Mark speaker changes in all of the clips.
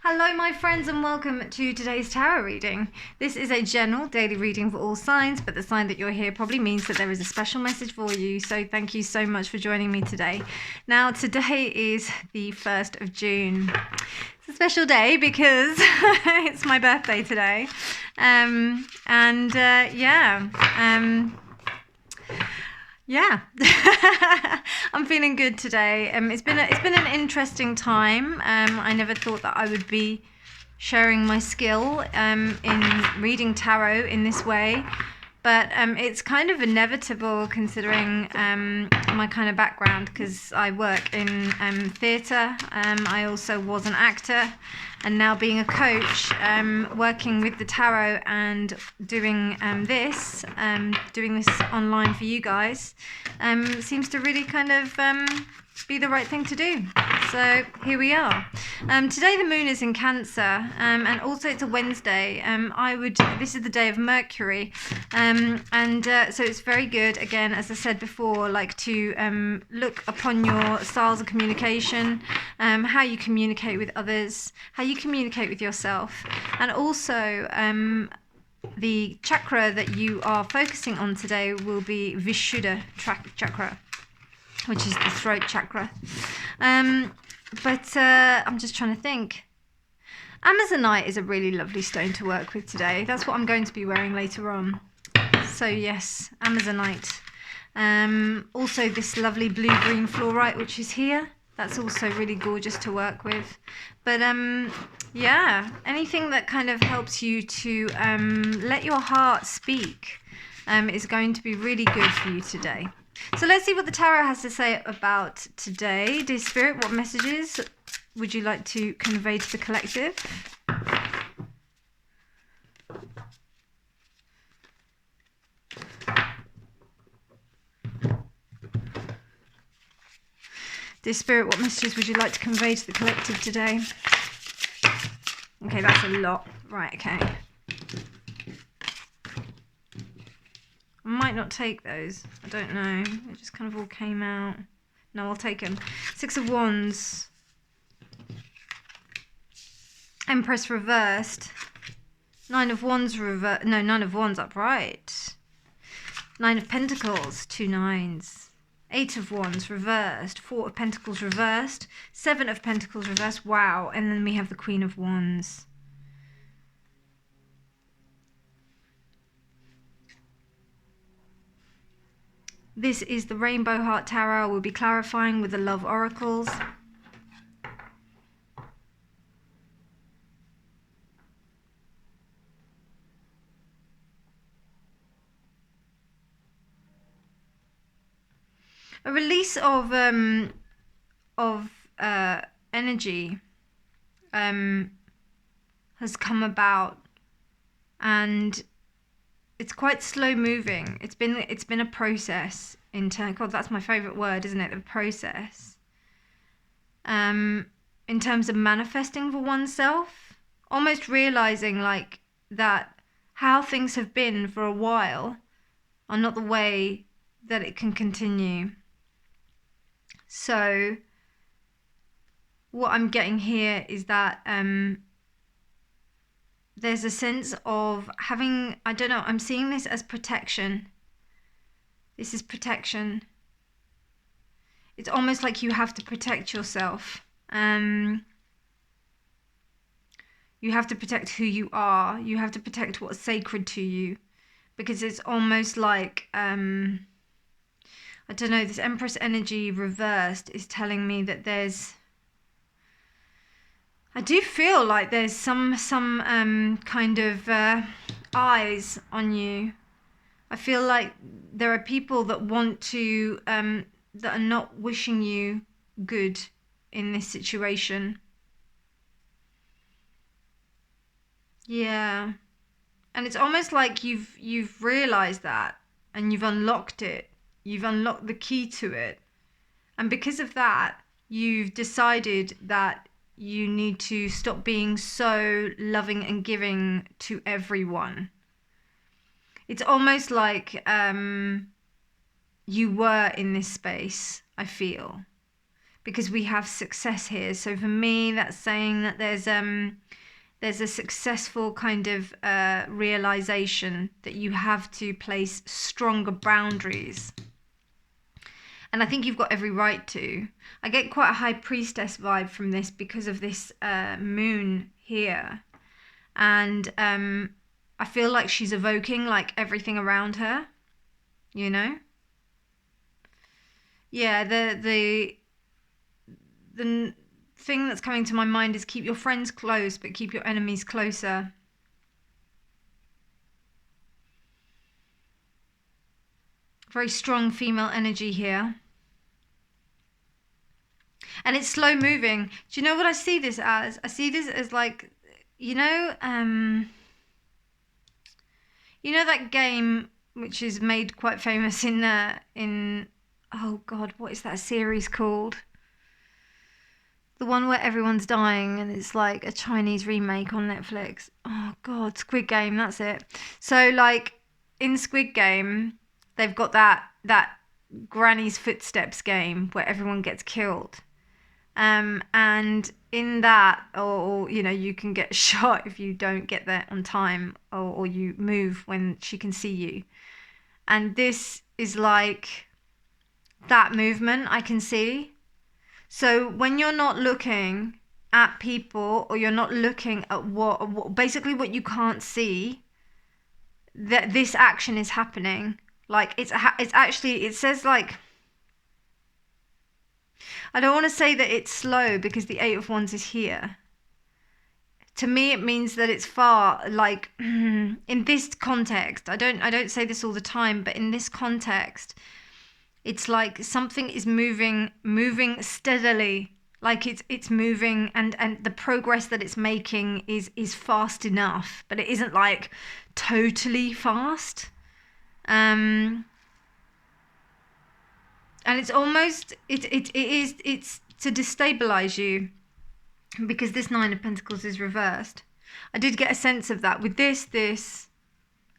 Speaker 1: Hello my friends and welcome to today's tarot reading. This is a general daily reading for all signs, but the sign that you're here probably means that there is a special message for you, so thank you so much for joining me today. Now today is the 1st of June. It's a special day because it's my birthday today. Yeah, I'm feeling good today. It's been an interesting time. I never thought that I would be sharing my skill in reading tarot in this way, but it's kind of inevitable considering my kind of background, because I work in theatre. I also was an actor, and now being a coach, working with the tarot and doing this online for you guys seems to really kind of be the right thing to do. So here we are. Today the moon is in Cancer, and also it's a Wednesday. This is the day of Mercury, so it's very good, again, as I said before, like to look upon your styles of communication, how you communicate with others, how you communicate with yourself, and also the chakra that you are focusing on today will be Vishuddha chakra, which is the throat chakra. But I'm just trying to think. Amazonite is a really lovely stone to work with today. That's what I'm going to be wearing later on. So yes, Amazonite. Also this lovely blue-green fluorite, which is here. That's also really gorgeous to work with. But yeah, anything that kind of helps you to let your heart speak is going to be really good for you today. So let's see what the tarot has to say about today. Dear Spirit, what messages would you like to convey to the collective? Dear Spirit, what messages would you like to convey to the collective today? Okay, that's a lot. Right, okay. I might not take those. I don't know. It just kind of all came out. No, I'll take them. 6 of Wands. Empress reversed. 9 of Wands reversed. No, 9 of Wands upright. 9 of Pentacles. 2 nines. 8 of Wands reversed. 4 of Pentacles reversed. 7 of Pentacles reversed. Wow. And then we have the Queen of Wands. This is the Rainbow Heart Tarot. We'll be clarifying with the Love Oracles. A release of energy has come about, and it's quite slow moving. It's been a process in terms. God, that's my favourite word, isn't it? The process. In terms of manifesting for oneself, almost realizing like that how things have been for a while are not the way that it can continue. So what I'm getting here is that there's a sense of having, I don't know, I'm seeing this as protection. This is protection. It's almost like you have to protect yourself. You have to protect who you are. You have to protect what's sacred to you. Because it's almost like, I don't know, this Empress energy reversed is telling me that I do feel like there's some kind of eyes on you. I feel like there are people that want to, that are not wishing you good in this situation. Yeah. And it's almost like you've realized that, and you've unlocked it. You've unlocked the key to it. And because of that, you've decided that you need to stop being so loving and giving to everyone. It's almost like you were in this space, I feel. because we have success here. So for me, that's saying that there's a successful kind of realization that you have to place stronger boundaries. And I think you've got every right to. I get quite a high priestess vibe from this because of this moon here. And I feel like she's evoking like everything around her, you know? Yeah, the thing that's coming to my mind is keep your friends close, but keep your enemies closer. Very strong female energy here. And it's slow moving. Do you know what I see this as? I see this as like, you know that game which is made quite famous in oh God, what is that series called? The one where everyone's dying and it's like a Chinese remake on Netflix. Oh God, Squid Game, that's it. So like in Squid Game, they've got that Granny's Footsteps game where everyone gets killed. And in that, or you know, you can get shot if you don't get there on time, or you move when she can see you. And this is like that movement I can see. So when you're not looking at people, or you're not looking at what basically what you can't see, that this action is happening. Like it's actually, it says like, I don't want to say that it's slow because the Eight of Wands is here. To me, it means that it's far, like in this context. I don't say this all the time, but in this context, it's like something is moving steadily. Like it's moving, and the progress that it's making is fast enough, but it isn't like totally fast. And it's almost it's to destabilize you, because this Nine of Pentacles is reversed. I did get a sense of that with this,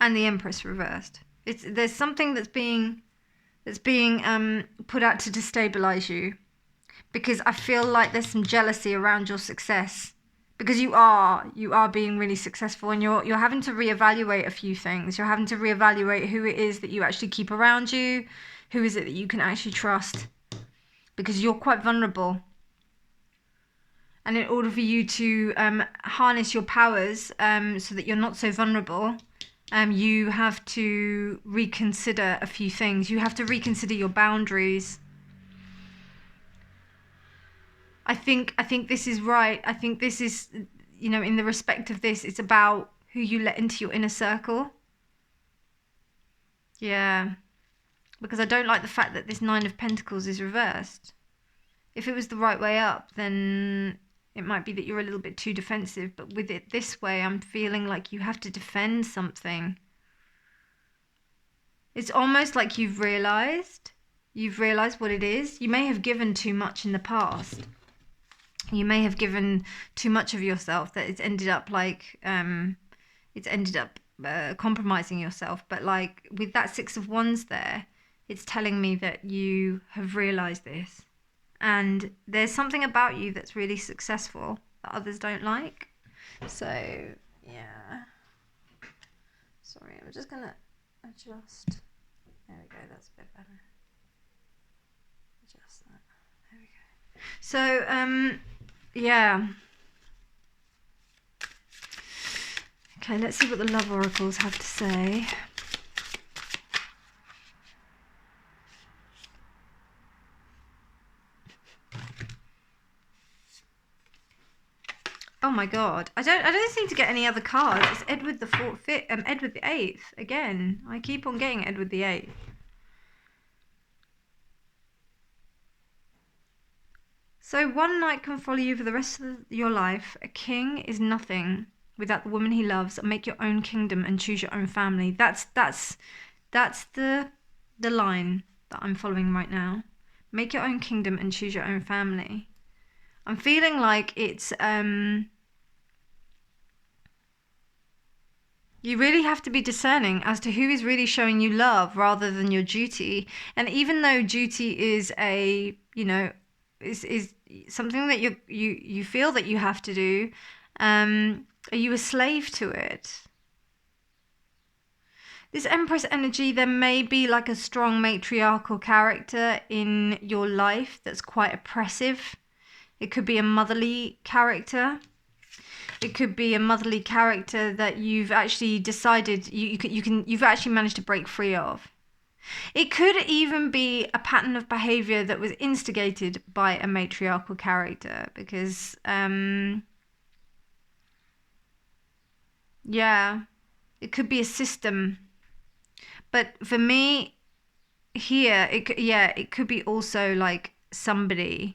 Speaker 1: and the Empress reversed. There's something that's being put out to destabilize you, because I feel like there's some jealousy around your success, because you are being really successful, and you're having to reevaluate a few things. You're having to reevaluate who it is that you actually keep around you, who is it that you can actually trust, because you're quite vulnerable. And in order for you to harness your powers so that you're not so vulnerable, you have to reconsider a few things. You have to reconsider your boundaries. I think this is right. I think this is, you know, in the respect of this, it's about who you let into your inner circle. Yeah. Because I don't like the fact that this Nine of Pentacles is reversed. If it was the right way up, then it might be that you're a little bit too defensive. But with it this way, I'm feeling like you have to defend something. It's almost like you've realised what it is. You may have given too much in the past. You may have given too much of yourself that it's ended up like, compromising yourself. But like with that Six of Wands there, it's telling me that you have realised this. And there's something about you that's really successful that others don't like. So, yeah. Sorry, I'm just going to adjust. There we go, that's a bit better. Adjust that. There we go. So, yeah. Okay, let's see what the love oracles have to say. Oh my God! I don't seem to get any other cards. It's Edward the Edward the Eighth again. I keep on getting Edward the Eighth. So one knight can follow you for the rest of your life. A king is nothing without the woman he loves. Make your own kingdom and choose your own family. That's the line that I'm following right now. Make your own kingdom and choose your own family. I'm feeling like it's you really have to be discerning as to who is really showing you love rather than your duty. And even though duty is a, you know, is something that you feel that you have to do. Are you a slave to it? This Empress energy, there may be like a strong matriarchal character in your life that's quite oppressive. It could be a motherly character. It could be a motherly character that you've actually decided you've actually managed to break free of. It could even be a pattern of behavior that was instigated by a matriarchal character, because yeah, it could be a system. But for me here, it could be also like somebody,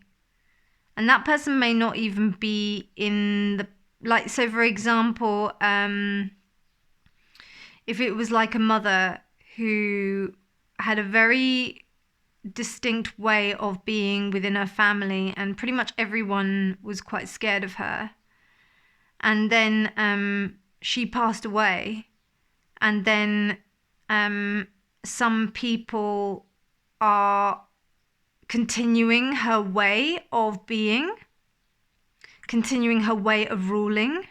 Speaker 1: and that person may not even be in the, like, so for example, if it was like a mother who had a very distinct way of being within her family, and pretty much everyone was quite scared of her, and then she passed away, and then some people are continuing her way of being, continuing her way of ruling.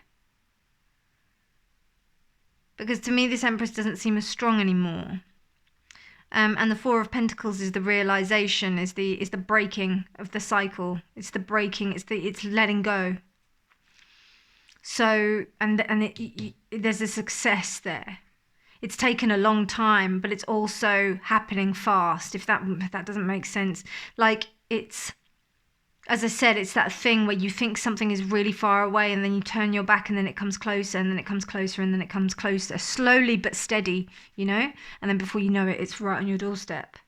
Speaker 1: Because to me, this Empress doesn't seem as strong anymore. And the Four of Pentacles is the realization, is the breaking of the cycle. It's the breaking. It's letting go. So there's a success there. It's taken a long time, but it's also happening fast. If that doesn't make sense, like, it's, as I said, it's that thing where you think something is really far away, and then you turn your back, and then it comes closer, and then it comes closer, and then it comes closer, slowly but steady, you know? And then before you know it, it's right on your doorstep.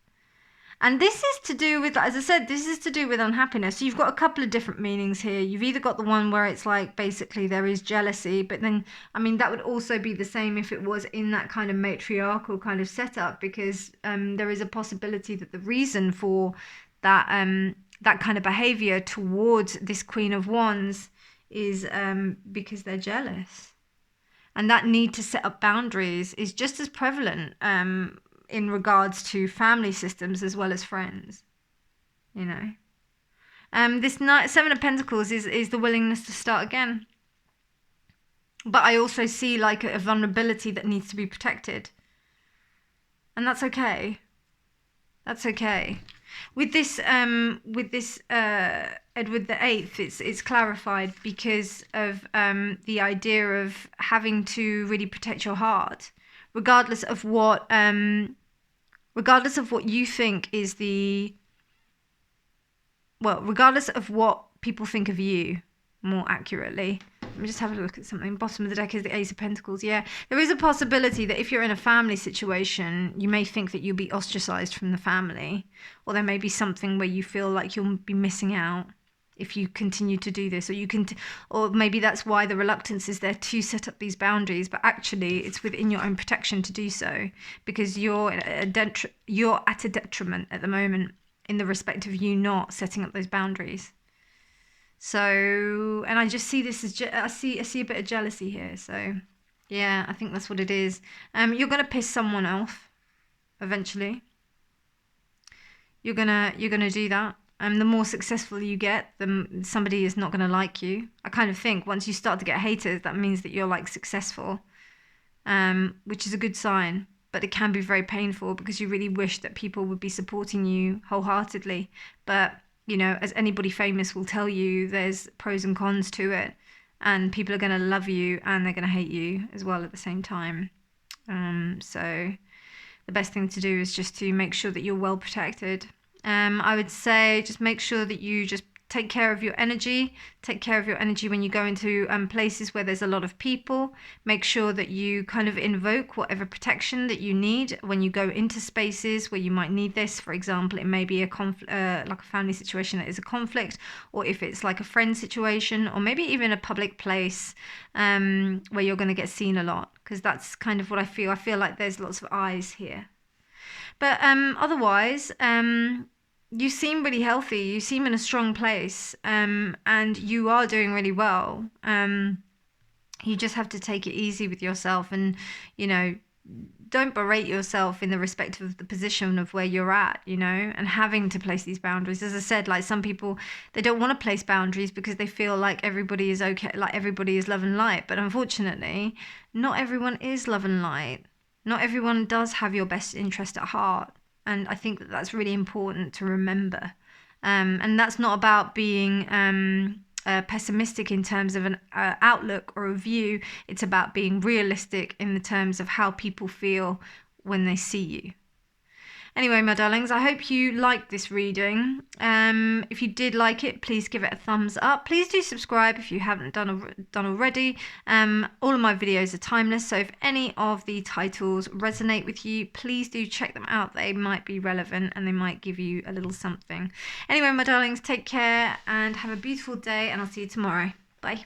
Speaker 1: And this is to do with, as I said, this is to do with unhappiness. So you've got a couple of different meanings here. You've either got the one where it's like, basically there is jealousy, but then, I mean, that would also be the same if it was in that kind of matriarchal kind of setup, because there is a possibility that the reason for that that kind of behavior towards this Queen of Wands is because they're jealous. And that need to set up boundaries is just as prevalent in regards to family systems as well as friends, you know. This Seven of Pentacles is the willingness to start again. But I also see like a vulnerability that needs to be protected. And that's okay. That's okay. With this Edward VIII, it's clarified because of the idea of having to really protect your heart, regardless of what you think is regardless of what people think of you, more accurately. Let me just have a look at something. Bottom of the deck is the Ace of Pentacles. Yeah, there is a possibility that if you're in a family situation, you may think that you'll be ostracized from the family, or there may be something where you feel like you'll be missing out if you continue to do this, or maybe that's why the reluctance is there to set up these boundaries. But actually, it's within your own protection to do so, because you're at a detriment at the moment in the respect of you not setting up those boundaries. So, and I just see this as I see a bit of jealousy here. So, yeah, I think that's what it is. You're gonna piss someone off eventually. You're gonna do that. The more successful you get, somebody is not gonna like you. I kind of think once you start to get haters, that means that you're like successful, which is a good sign. But it can be very painful because you really wish that people would be supporting you wholeheartedly. But you know, as anybody famous will tell you, there's pros and cons to it, and people are going to love you and they're going to hate you as well at the same time. So the best thing to do is just to make sure that you're well protected. I would say just make sure that you just take care of your energy. Take care of your energy when you go into places where there's a lot of people. Make sure that you kind of invoke whatever protection that you need when you go into spaces where you might need this. For example, it may be a like a family situation that is a conflict, or if it's like a friend situation, or maybe even a public place where you're going to get seen a lot, because that's kind of what I feel. I feel like there's lots of eyes here. But otherwise, you seem really healthy. You seem in a strong place, and you are doing really well. You just have to take it easy with yourself, and you know, don't berate yourself in the respect of the position of where you're at, you know, and having to place these boundaries. As I said, like some people, they don't want to place boundaries because they feel like everybody is okay, like everybody is love and light. But unfortunately, not everyone is love and light. Not everyone does have your best interest at heart. And I think that that's really important to remember. And that's not about being pessimistic in terms of an outlook or a view. It's about being realistic in the terms of how people feel when they see you. Anyway, my darlings, I hope you liked this reading. If you did like it, please give it a thumbs up. Please do subscribe if you haven't done already. All of my videos are timeless, so if any of the titles resonate with you, please do check them out. They might be relevant and they might give you a little something. Anyway, my darlings, take care and have a beautiful day, and I'll see you tomorrow. Bye.